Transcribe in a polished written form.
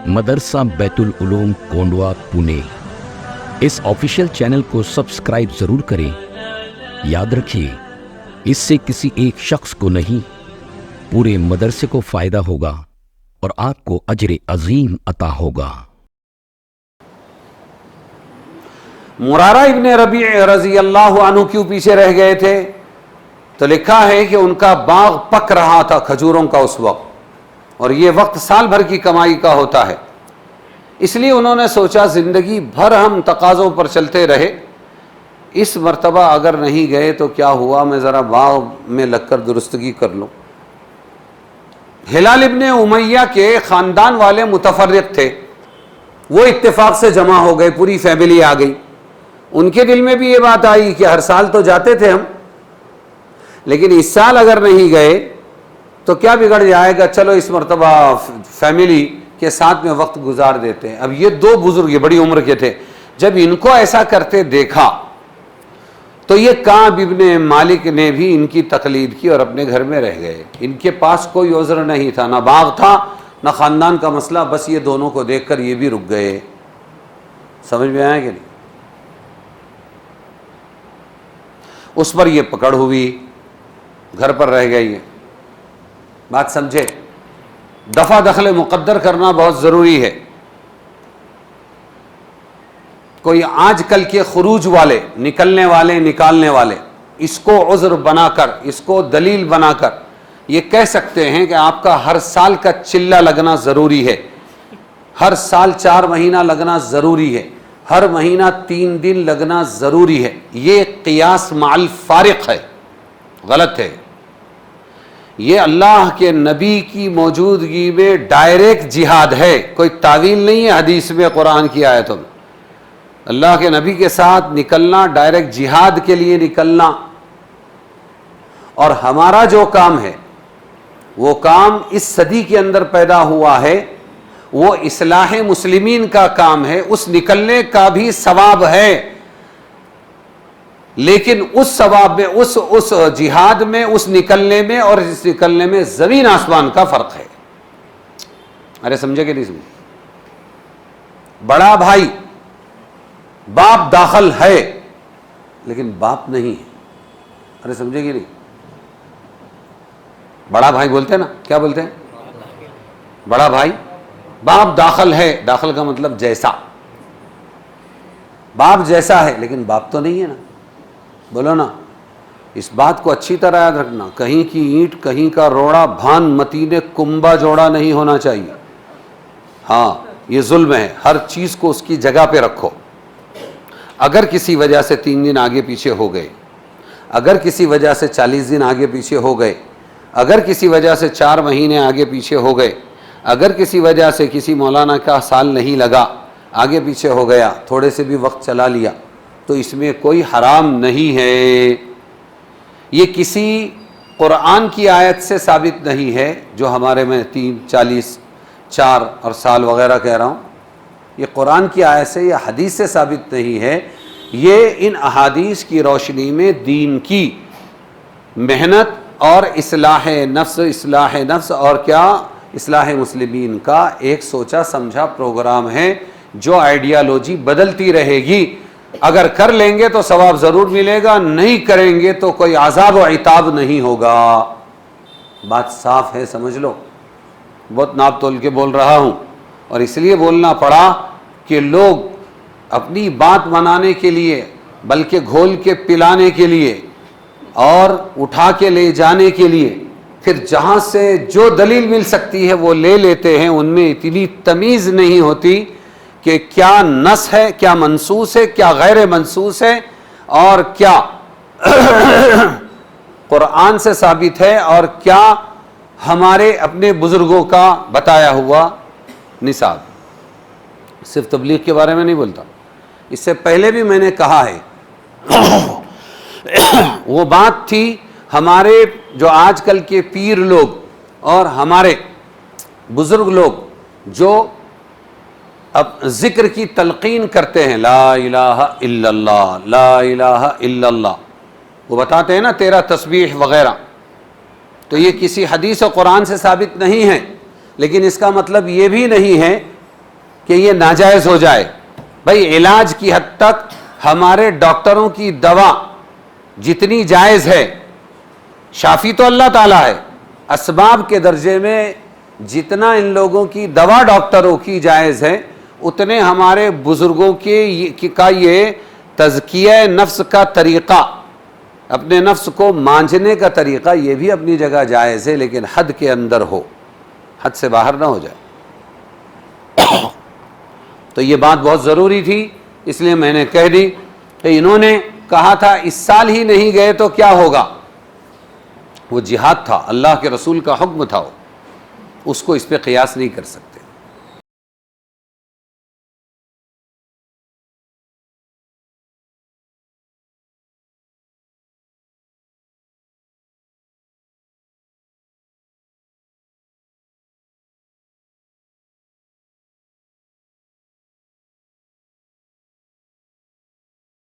मदरसा बैतुल उलूम कोंडवा पुणे। इस official channel को subscribe जरूर करें। याद रखिए, इससे किसी एक शख्स को नहीं, पूरे मदरसे को फायदा होगा और आपको अजर अजीम अता होगा। मुरारा इब्ने रबी रजी अल्लाह अन्हु क्यों पीछे रह गए थे? तो लिखा है कि उनका बाग पक रहा था खजूरों का उस वक्त, और ये वक्त साल भर की कमाई का होता है। इसलिए उन्होंने सोचा जिंदगी भर हम तकाज़ों पर चलते रहे, इस मर्तबा अगर नहीं गए तो क्या हुआ, मैं ज़रा बाग में लगकर दुरुस्तगी कर लूँ। हिलाल इब्ने उमैया के ख़ानदान वाले मुतफर्रिक थे, वो इत्तेफाक से जमा हो गए, पूरी फैमिली आ गई। उनके दिल में भी ये बात आई कि हर साल तो जाते थे हम, लेकिन इस साल अगर नहीं गए तो क्या बिगड़ जाएगा, चलो इस मर्तबा फैमिली के साथ में वक्त गुजार देते हैं। अब ये दो बुजुर्ग, ये बड़ी उम्र के थे, जब इनको ऐसा करते देखा तो ये काब इब्ने मालिक ने भी इनकी तकलीद की और अपने घर में रह गए। इनके पास कोई उज़्र नहीं था, ना बाग था ना ख़ानदान का मसला, बस ये दोनों को देखकर ये भी रुक गए। समझ में आया कि नहीं? उस पर ये पकड़ हुई, घर पर रह गई है। बात समझे? दफा दखल मुकद्दर करना बहुत ज़रूरी है। कोई आजकल के खुरूज वाले, निकलने वाले, निकालने वाले, इसको उज़्र बनाकर, इसको दलील बनाकर ये कह सकते हैं कि आपका हर साल का चिल्ला लगना ज़रूरी है, हर साल 4 महीना लगना ज़रूरी है, हर महीना 3 दिन लगना ज़रूरी है। ये क़ियास माल फारिक है, गलत है। ये अल्लाह के नबी की मौजूदगी में डायरेक्ट जिहाद है, कोई तावील नहीं है हदीस में, कुरान की आयतों में। अल्लाह के नबी के साथ निकलना, डायरेक्ट जिहाद के लिए निकलना। और हमारा जो काम है वो काम इस सदी के अंदर पैदा हुआ है, वो इस्लाह मुस्लिमीन का काम है। उस निकलने का भी सवाब है, लेकिन उस सवाब में, उस जिहाद में, उस निकलने में और इस निकलने में ज़मीन आसमान का फ़र्क है। अरे समझे कि नहीं समझे? बड़ा भाई बाप दाखिल है लेकिन बाप नहीं है। अरे समझे कि नहीं? बड़ा भाई बोलते हैं ना, क्या बोलते हैं? बड़ा भाई बाप दाखिल है, दाखिल का मतलब जैसा, बाप जैसा है लेकिन बाप तो नहीं है ना। बोलो ना, इस बात को अच्छी तरह याद रखना, कहीं की ईंट कहीं का रोड़ा, भान मतीने कुंबा जोड़ा नहीं होना चाहिए। हाँ, ये जुल्म है, हर चीज़ को उसकी जगह पे रखो। अगर किसी वजह से 3 दिन आगे पीछे हो गए, अगर किसी वजह से 40 दिन आगे पीछे हो गए, अगर किसी वजह से 4 महीने आगे पीछे हो गए, अगर किसी वजह से किसी मौलाना का साल नहीं लगा, आगे पीछे हो गया, थोड़े से भी वक्त चला लिया, तो इसमें कोई हराम नहीं है। ये किसी कुरान की आयत से साबित नहीं है जो हमारे में 3, 40, 4 और साल वगैरह कह रहा हूँ। ये कुरान की आयत से या हदीस से साबित नहीं है। ये इन अहादीस की रोशनी में दीन की मेहनत और इस्लाह नफ्स और क्या इस्लाह मुस्लिमीन का एक सोचा समझा प्रोग्राम है, जो आइडियालॉजी बदलती रहेगी। अगर कर लेंगे तो सवाब ज़रूर मिलेगा, नहीं करेंगे तो कोई आज़ाब व इताब नहीं होगा। बात साफ है, समझ लो। बहुत नाप तोल के बोल रहा हूँ, और इसलिए बोलना पड़ा कि लोग अपनी बात मनाने के लिए, बल्कि घोल के पिलाने के लिए और उठा के ले जाने के लिए, फिर जहाँ से जो दलील मिल सकती है वो ले लेते हैं। उनमें इतनी तमीज़ नहीं होती कि क्या नस है, क्या मनसूस है, क्या गैर मनसूस है, और क्या कुरान से साबित है, और क्या हमारे अपने बुजुर्गों का बताया हुआ निसाब। सिर्फ तबलीग के बारे में नहीं बोलता, इससे पहले भी मैंने कहा है। वो बात थी हमारे जो आजकल के पीर लोग और हमारे बुजुर्ग लोग जो अब जिक्र की तलकीन करते हैं, ला इलाहा इल्लल्लाह, ला इलाहा इल्लल्लाह, वो बताते हैं ना 13 तस्बीह वगैरह, तो ये किसी हदीस और कुरान से साबित नहीं है। लेकिन इसका मतलब ये भी नहीं है کہ یہ ناجائز ہو جائے. بھائی علاج کی حد تک ہمارے ڈاکٹروں کی دوا جتنی جائز ہے، شافی تو اللہ تعالیٰ ہے، اسباب کے درجے میں جتنا ان لوگوں کی دوا ڈاکٹروں کی جائز ہے، اتنے ہمارے بزرگوں کا یہ تزکیہ نفس کا طریقہ، اپنے نفس کو مانجنے کا طریقہ، یہ بھی اپنی جگہ جائز ہے، لیکن حد کے اندر ہو، حد سے باہر نہ ہو جائے. تو یہ بات بہت ضروری تھی، اس لیے میں نے کہہ دی کہ انہوں نے کہا تھا اس سال ہی نہیں گئے تو کیا ہوگا. وہ جہاد تھا، اللہ کے رسول کا حکم تھا، اس کو اس پہ قیاس نہیں کر سکتے.